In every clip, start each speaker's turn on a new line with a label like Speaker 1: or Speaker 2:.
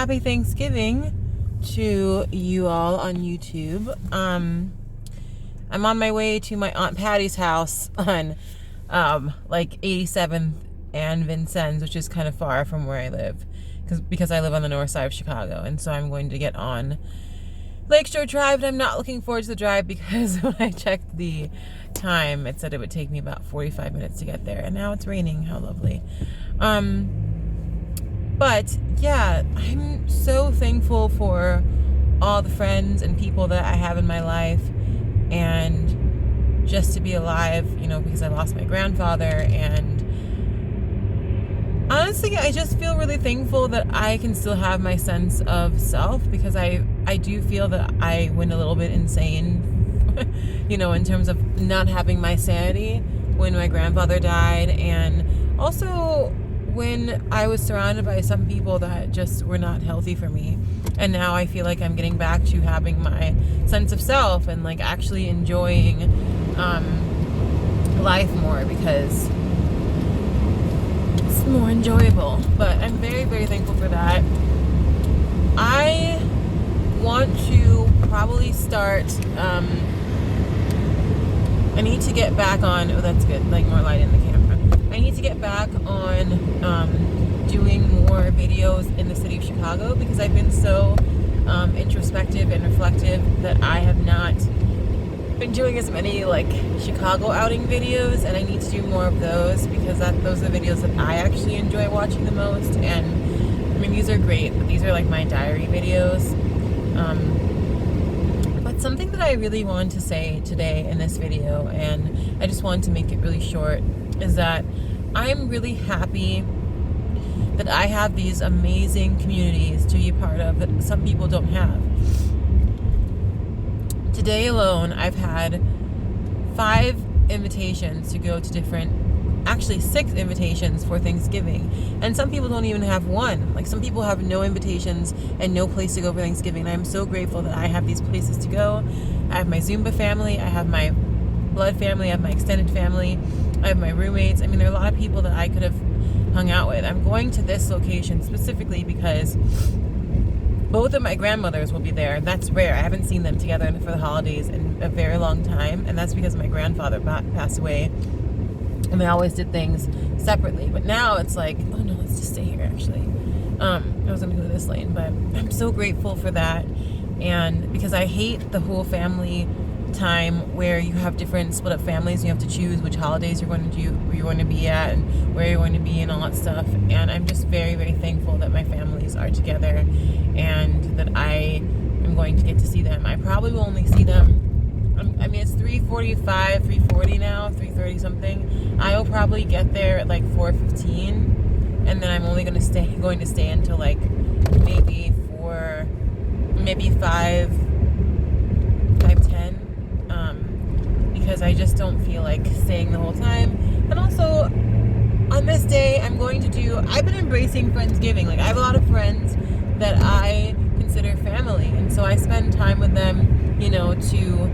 Speaker 1: happy Thanksgiving to you all on YouTube. I'm on my way to my Aunt Patty's house on 87th and Vincennes, which is kind of far from where I live because I live on the north side of Chicago, and so I'm going to get on Lakeshore Drive, and I'm not looking forward to the drive because when I checked the time, it said it would take me about 45 minutes to get there, and now it's raining. How lovely. But yeah, I'm so thankful for all the friends and people that I have in my life, and just to be alive, because I lost my grandfather. And honestly, I just feel really thankful that I can still have my sense of self, because I do feel that I went a little bit insane, in terms of not having my sanity when my grandfather died, and also when I was surrounded by some people that just were not healthy for me. And now I feel like I'm getting back to having my sense of self and actually enjoying life more, because it's more enjoyable. But I'm very, very thankful for that. I want to probably start, I need to get back on, that's good, more light in the camera. I need to get back on doing more videos in the city of Chicago, because I've been so introspective and reflective that I have not been doing as many Chicago outing videos, and I need to do more of those, because those are the videos that I actually enjoy watching the most. And I mean, these are great, but these are my diary videos. But something that I really wanted to say today in this video, and I just wanted to make it really short, is that I'm really happy that I have these amazing communities to be a part of that some people don't have. Today alone, I've had 5 invitations to go to actually 6 invitations for Thanksgiving. And some people don't even have one. Some people have no invitations and no place to go for Thanksgiving. And I'm so grateful that I have these places to go. I have my Zumba family, I have my blood family, I have my extended family, I have my roommates. I mean, there are a lot of people that I could have hung out with. I'm going to this location specifically because both of my grandmothers will be there. That's rare. I haven't seen them together for the holidays in a very long time, and that's because my grandfather passed away, and they always did things separately. But now it's oh no, let's just stay here actually. I was going to go this lane, but I'm so grateful for that. And because I hate the whole family time where you have different split up families, you have to choose which holidays you're going to do, where you're going to be at, and where you're going to be, and all that stuff. And I'm just very, very thankful that my families are together and that I am going to get to see them. I probably will only see them, I mean, it's 3:45, 3:40 now, 3:30 something. I will probably get there at 4:15, and then I'm only going to stay until maybe 5:10. Because I just don't feel like staying the whole time. And also, on this day, I've been embracing Friendsgiving. I have a lot of friends that I consider family, and so I spend time with them, to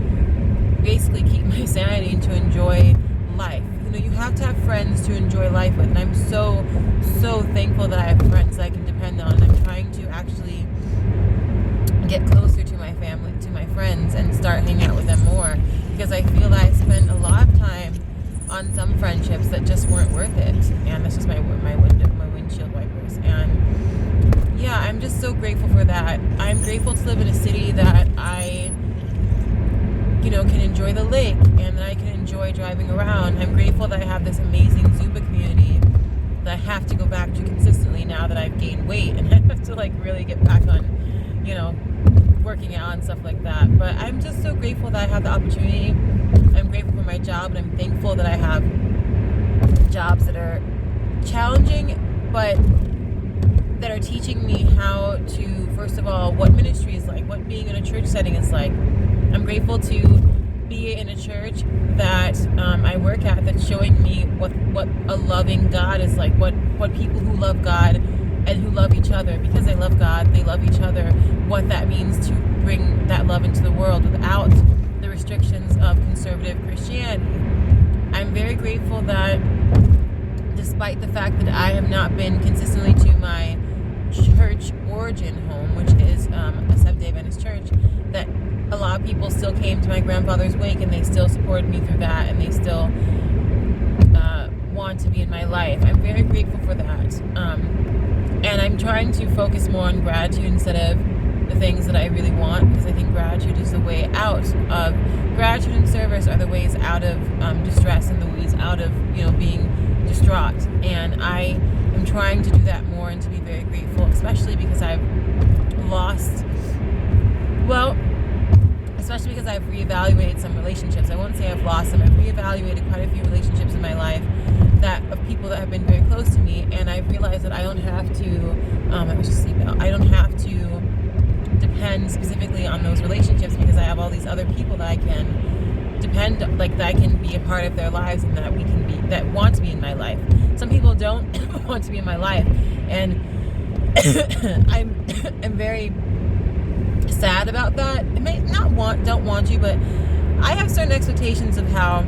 Speaker 1: basically keep my sanity and to enjoy life. You have to have friends to enjoy life with, and I'm so, so thankful that I have friends that I can depend on. I'm trying to actually get closer to my family, to my friends, and start hanging out with them more, because I feel that I spent a lot of time on some friendships that just weren't worth it. And that's just my windshield wipers. And yeah, I'm just so grateful for that. I'm grateful to live in a city that I can enjoy the lake, and that I can enjoy driving around. I'm grateful that I have this amazing Zumba community that I have to go back to consistently now that I've gained weight, and I have to really get back on working out and stuff like that. But I'm just so grateful that I have the opportunity. I'm grateful for my job, and I'm thankful that I have jobs that are challenging, but that are teaching me how to, first of all, what ministry is like, what being in a church setting is like. I'm grateful to be in a church that I work at, that's showing me what a loving God is like, what people who love God and who love each other, because they love God, they love each other, what that means to bring that love into the world without the restrictions of conservative Christianity. I'm very grateful that despite the fact that I have not been consistently to my church origin home, which is a Seventh-day Adventist church, that a lot of people still came to my grandfather's wake, and they still supported me through that, and they still want to be in my life. I'm very grateful for that. And I'm trying to focus more on gratitude instead of the things that I really want, because I think gratitude is the way out of gratitude and service are the ways out of distress and the ways out of being distraught. And I am trying to do that more and to be very grateful, especially because I've reevaluated some relationships. I won't say I've lost them. I've reevaluated quite a few relationships in my life of people that have been very close to me, and I've realized that I don't have to I don't have to depend specifically on those relationships, because I have all these other people that I can depend, that I can be a part of their lives, and that want to be in my life. Some people don't want to be in my life, and I'm very sad about that. I may don't want you, but I have certain expectations of how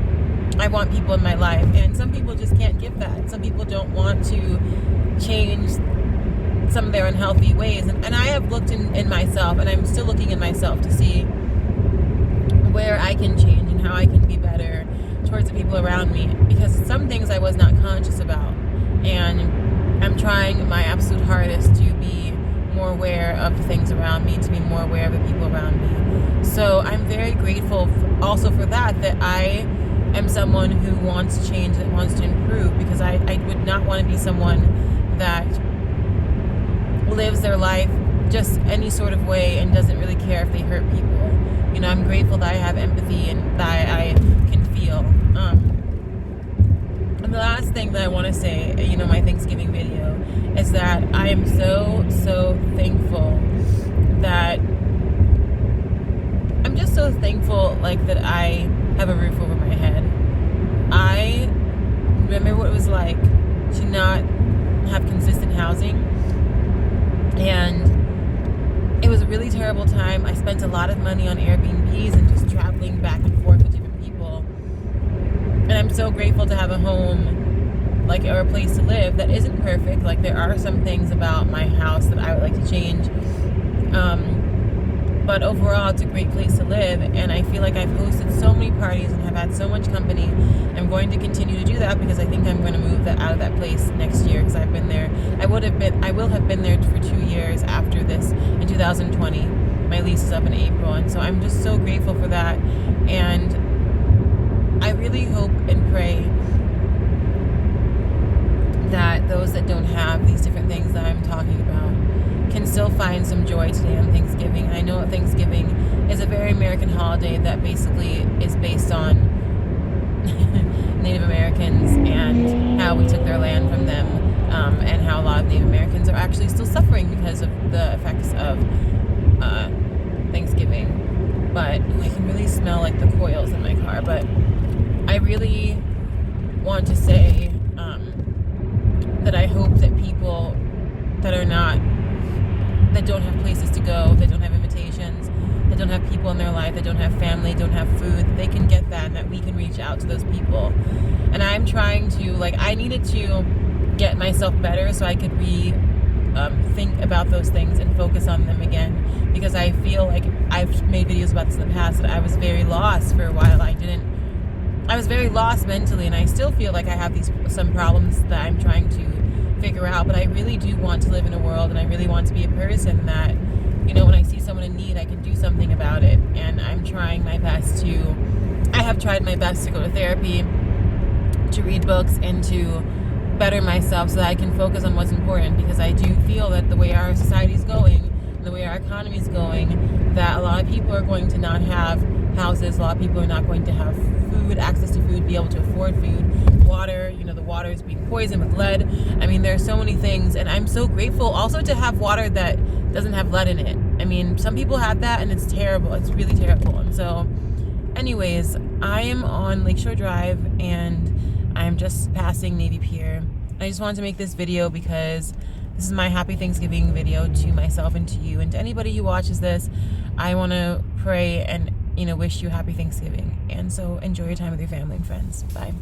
Speaker 1: I want people in my life, and some people just can't give that. Some people don't want to change some of their unhealthy ways, and I have looked in myself, and I'm still looking in myself to see where I can change and how I can be better towards the people around me, because some things I was not conscious about, and I'm trying my absolute hardest to be more aware of the things around me, to be more aware of the people around me. So I'm very grateful also for that I am someone who wants to change, that wants to improve, because I would not want to be someone that lives their life just any sort of way and doesn't really care if they hurt people. I'm grateful that I have empathy and that I can feel. And the last thing that I want to say, my Thanksgiving video, is that I am so thankful that I'm just so thankful that I have a roof over my head. I remember what it was like to not have consistent housing, and it was a really terrible time. I spent a lot of money on Airbnbs and just traveling back and forth with different people. And I'm so grateful to have a home, or a place to live that isn't perfect. There are some things about my house that I would like to change. But overall, it's a great place to live, and I feel like I've hosted so many parties and have had so much company. I'm going to continue to do that, because I think I'm going to move out of that place next year, because I've been there. I will have been there for 2 years after this in 2020. My lease is up in April, and so I'm just so grateful for that. And I really hope and pray that those that don't have these different things that I'm talking about can still find some joy today on Thanksgiving. I know Thanksgiving is a very American holiday that basically is based on Native Americans and how we took their land from them, and how a lot of Native Americans are actually still suffering because of the effects of Thanksgiving. But I can really smell the coils in my car. But I really want to say that I hope that people that don't have places to go, that don't have invitations, that don't have people in their life, that don't have family, don't have food, they can get that, and that we can reach out to those people. And I'm trying to, I needed to get myself better so I could think about those things and focus on them again, because I feel like I've made videos about this in the past, that I was very lost for a while. I was very lost mentally, and I still feel like I have some problems that I'm trying to figure out, but I really do want to live in a world, and I really want to be a person that, when I see someone in need, I can do something about it. And I'm trying my best I have tried my best to go to therapy, to read books, and to better myself so that I can focus on what's important, because I do feel that the way our society is going, and the way our economy is going, that a lot of people are going to not have houses, a lot of people are not going to have food, access to food, be able to afford food, water, the water is being poisoned with lead. I mean, there's so many things, and I'm so grateful also to have water that doesn't have lead in it. I mean, some people have that, and it's terrible. It's really terrible. And so, anyways, I am on Lakeshore Drive, and I'm just passing Navy Pier. I just wanted to make this video because this is my happy Thanksgiving video to myself and to you, and to anybody who watches this. I want to pray and wish you happy Thanksgiving. And so enjoy your time with your family and friends. Bye.